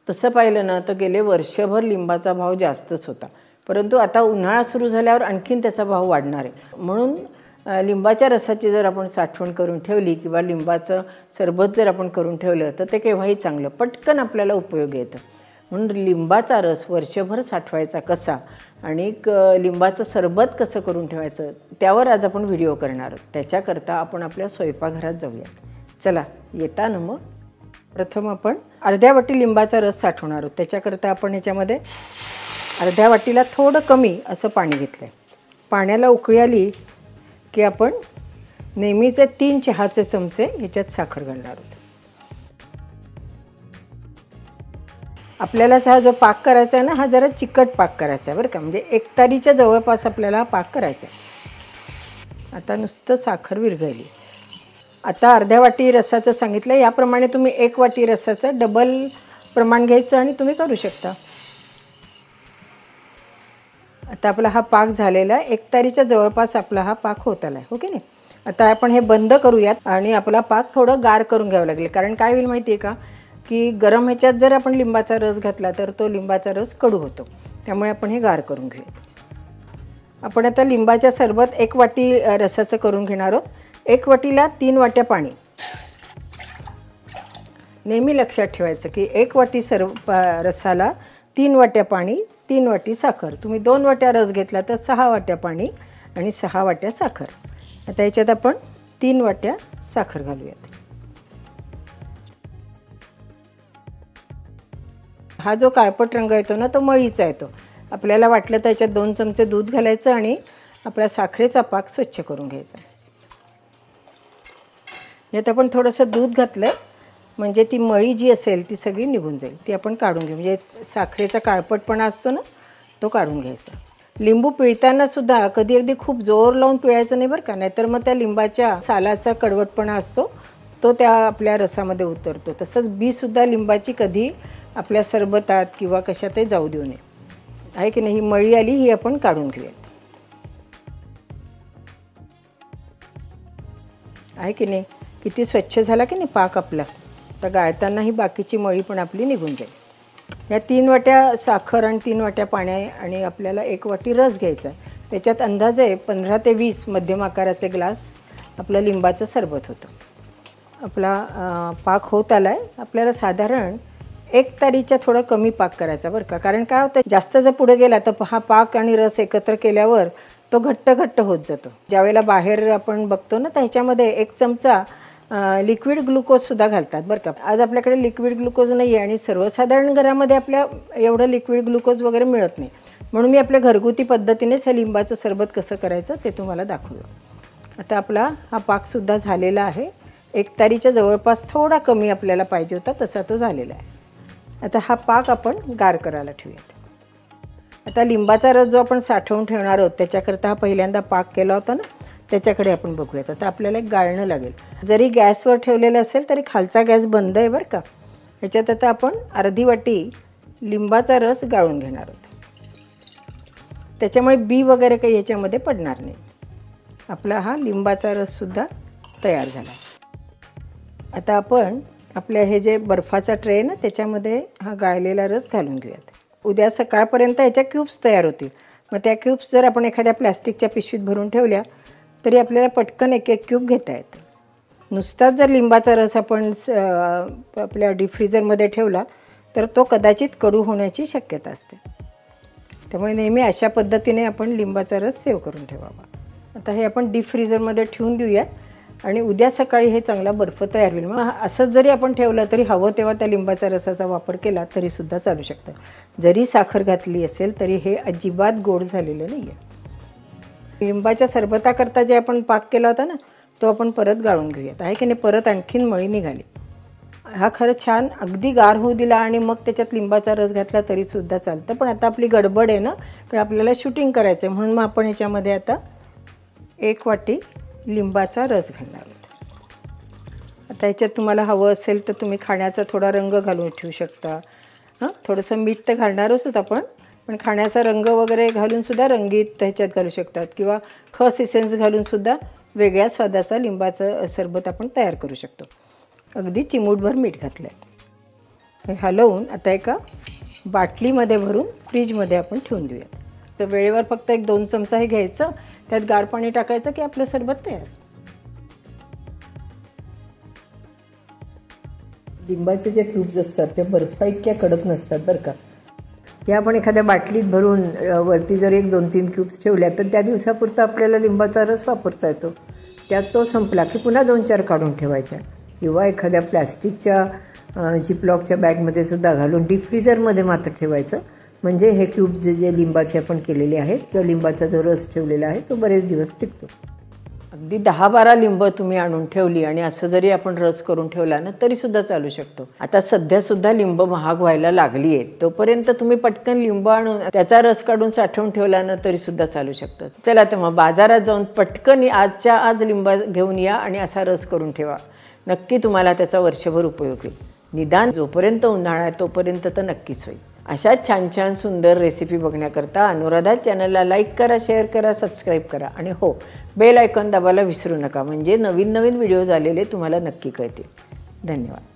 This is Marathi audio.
तसं पाहिलं ना तर गेले वर्षभर लिंबाचा भाव जास्तच होता, परंतु आता उन्हाळा सुरू झाल्यावर आणखीन त्याचा भाव वाढणार आहे. म्हणून लिंबाच्या रसाची जर आपण साठवण करून ठेवली किंवा लिंबाचं सरबत जर आपण करून ठेवलं तर ते केव्हाही चांगलं, पटकन आपल्याला उपयोगी येतं. म्हणून लिंबाचा रस वर्षभर साठवायचा कसा आणि लिंबाचं सरबत कसं करून ठेवायचं त्यावर आज आपण व्हिडिओ करणार आहोत. त्याच्याकरता आपण आपल्या स्वयंपाकघरात जाऊया. चला येता ना मग. प्रथम आपण अर्ध्या वाटी लिंबाचा रस साठवणार आहोत. त्याच्याकरता आपण ह्याच्यामध्ये अर्ध्या वाटीला थोडं कमी असं पाणी घेतलं आहे. पाण्याला उकळी आली की आपण नेहमीचे 3 चहाचे चमचे ह्याच्यात साखर घालणार आहोत. आपल्याला हा जो पाक करायचा आहे ना, हा जरा चिकट पाक करायचा आहे बरं का, म्हणजे एकतारीच्या जवळपास आपल्याला हा पाक करायचा आहे. आता नुसतं साखर विरघळली. आता अर्ध्या वाटी रसाचं सांगितलं, याप्रमाणे तुम्ही 1 वाटी रसाचं डबल प्रमाण घ्यायचं आणि तुम्ही करू शकता. आता आपला हा पाक झालेला आहे, एकतारीच्या जवळपास आपला हा पाक होत आला आहे, हो की नाही. आता आपण हे बंद करूयात आणि आपला पाक थोडं गार करून घ्यावं लागेल. कारण काय होईल माहिती आहे का, की गरम ह्याच्यात जर आपण लिंबाचा रस घातला तर तो लिंबाचा रस कडू होतो. त्यामुळे आपण हे गार करून घेऊ. आपण आता लिंबाच्या सरबत 1 वाटी रसाचं करून घेणार आहोत. 1 वाटीला 3 वाट्या पाणी. नेहमी लक्षात ठेवायचं की 1 वाटी रसाला 3 वाट्या पाणी, 3 वाटी साखर. तुम्ही 2 वाट्या रस घेतला तर 6 वाट्या पाणी आणि 6 वाट्या साखर. आता याच्यात आपण 3 वाट्या साखर घालूयात. हा जो काळपट रंग येतो ना तो मळीचा येतो. आपल्याला वाटलं तर याच्यात 2 चमचे दूध घालायचं आणि आपला साखरेचा पाक स्वच्छ करून घ्यायचा. यात आपण थोडंसं दूध घातलं म्हणजे ती मळी जी असेल ती सगळी निघून जाईल. ती आपण काढून घेऊ. म्हणजे साखरेचा काळपटपणा असतो ना तो काढून घ्यायचा. लिंबू पिळताना सुद्धा कधी अगदी खूप जोर लावून पिळायचं नाही बरं का, नाहीतर मग त्या लिंबाच्या सालाचा कडवटपणा असतो तो त्या आपल्या रसामध्ये उतरतो. तसंच बीसुद्धा लिंबाची कधी आपल्या सरबतात किंवा कशातही जाऊ देऊ नये, आहे की नाही. ही मळी आली ही आपण काढून घेऊयात, आहे की नाही. किती स्वच्छ झाला की नाही पाक आपला. तर गाळताना ही बाकीची मळी पण आपली निघून जाईल. या 3 वाट्या साखर आणि 3 वाट्या पाण्या आणि आपल्याला 1 वाटी रस घ्यायचा आहे. त्याच्यात अंदाजे 15 ते 20 मध्यम आकाराचे ग्लास आपलं लिंबाचं सरबत होतं. आपला पाक होत आला आहे. आपल्याला साधारण 1 तारीच्या थोडं कमी पाक करायचा बरं का. कारण काय होतं, जास्त जर पुढे गेला तर हा पाक आणि रस एकत्र केल्यावर तो घट्ट होत जातो. ज्यावेळेला बाहेर आपण बघतो ना तर ह्याच्यामध्ये 1 चमचा लिक्विड ग्लुकोजसुद्धा घालतात बरं का. आज आपल्याकडे लिक्विड ग्लुकोज नाही आहे आणि सर्वसाधारण घरामध्ये आपल्या एवढं लिक्विड ग्लुकोज वगैरे मिळत नाही. म्हणून मी आपल्या घरगुती पद्धतीनेच हे लिंबाचं सरबत कसं करायचं ते तुम्हाला दाखवलं. आता आपला हा पाकसुद्धा झालेला आहे. 1 तारीच्या जवळपास थोडा कमी आपल्याला पाहिजे होता तसा तो झालेला आहे. आता हा पाक आपण गार करायला ठेवूयात. आता लिंबाचा रस जो आपण साठवून ठेवणार आहोत त्याच्याकरता हा पहिल्यांदा पाक केला होता ना त्याच्याकडे आपण बघूयात. आता आपल्याला एक गाळणं लागेल. जरी गॅसवर ठेवलेलं असेल तरी खालचा गॅस बंद आहे बरं का. ह्याच्यात आता आपण अर्धी वाटी लिंबाचा रस गाळून घेणार आहोत. त्याच्यामुळे बी वगैरे काही ह्याच्यामध्ये पडणार नाही. आपला हा लिंबाचा रससुद्धा तयार झाला. आता आपण आपल्या हे जे बर्फाचा ट्रे आहे ना त्याच्यामध्ये हा गाळलेला रस घालून घेऊयात. उद्या सकाळपर्यंत याच्या क्यूब्स तयार होतील. मग त्या क्यूब्स जर आपण एखाद्या प्लॅस्टिकच्या पिशवीत भरून ठेवल्या तरी आपल्याला पटकन 1-1 क्यूब घेता येतं. नुसताच जर लिंबाचा रस आपण आपल्या डीप फ्रीजरमध्ये ठेवला तर तो कदाचित कडू होण्याची शक्यता असते. त्यामुळे नेहमी अशा पद्धतीने आपण लिंबाचा रस सेव्ह करून ठेवावा. आता हे आपण डीप फ्रीजरमध्ये ठेवून देऊयात आणि उद्या सकाळी हे चांगला बर्फ तयार होईल. मग असंच जरी आपण ठेवलं तरी हवं तेव्हा त्या लिंबाच्या रसाचा वापर केला तरीसुद्धा चालू शकतं. जरी साखर घातली असेल तरी हे अजिबात गोड झालेलं नाही आहे. लिंबाच्या सरबताकरता जे आपण पाक केला होता ना तो आपण परत गाळून घेऊयात, आहे की नाही. परत आणखीन मळी निघाली. हा खरं छान अगदी गार होऊ दिला आणि मग त्याच्यात लिंबाचा रस घातला तरीसुद्धा चालतं. पण आता आपली गडबड आहे ना तर आपल्याला शूटिंग करायचं आहे म्हणून मग आपण ह्याच्यामध्ये आता 1 वाटी लिंबाचा रस घालणार आहोत. आता ह्याच्यात तुम्हाला हवं असेल तर तुम्ही खाण्याचा थोडा रंग घालून ठेवू शकता. थोडंसं मीठ तर घालणारच आहोत आपण, पण खाण्याचा रंग वगैरे घालूनसुद्धा रंगीत ह्याच्यात घालू शकतात किंवा खस इसेन्स घालूनसुद्धा वेगळ्या स्वादाचा लिंबाचं सरबत आपण तयार करू शकतो. अगदी चिमूटभर मीठ घातलं आहे. हे हलवून आता एका बाटलीमध्ये भरून फ्रीजमध्ये आपण ठेवून देऊया. तर वेळेवर फक्त 1-2 चमचा हे घ्यायचं, त्यात गार पाणी टाकायचं की आपलं सरबत तयार. लिंबाचे जे क्यूब्स असतात ते बर्फा इतक्या कडक नसतात बरं का. हे आपण एखाद्या बाटलीत भरून वरती जर 1-2-3 क्यूब्स ठेवल्या तर त्या दिवसापुरता आपल्याला लिंबाचा रस वापरता येतो. त्यात तो संपला की पुन्हा 2-4 काढून ठेवायच्या किंवा एखाद्या प्लॅस्टिकच्या जिपलॉकच्या बॅगमध्ये सुद्धा घालून डीप फ्रीझरमध्ये मात्र ठेवायचं. म्हणजे हे क्यूब्स जे लिंबाचे आपण केलेले आहेत किंवा लिंबाचा जो रस ठेवलेला आहे तो बरेच दिवस टिकतो. अगदी 10-12 लिंब तुम्ही आणून ठेवली आणि असं जरी आपण रस करून ठेवला ना तरीसुद्धा चालू शकतो. आता सध्यासुद्धा लिंब महाग व्हायला लागली आहेत, तोपर्यंत तुम्ही पटकन लिंब आणून त्याचा रस काढून साठवून ठेवला ना तरीसुद्धा चालू शकतं. चला तर मग बाजारात जाऊन पटकन आजच्या आज लिंब घेऊन या आणि असा रस करून ठेवा. नक्की तुम्हाला त्याचा वर्षभर उपयोग होईल. निदान जोपर्यंत उन्हाळा आहे तोपर्यंत तर नक्कीच होईल. अशा छान छान सुंदर रेसिपी बघण्याकरता अनुराधा चॅनलला लाईक करा, शेअर करा, सबस्क्राईब करा आणि हो, बेल आयकॉन दाबायला विसरू नका. म्हणजे नवीन नवीन व्हिडिओज आलेले तुम्हाला नक्की कळतील. धन्यवाद.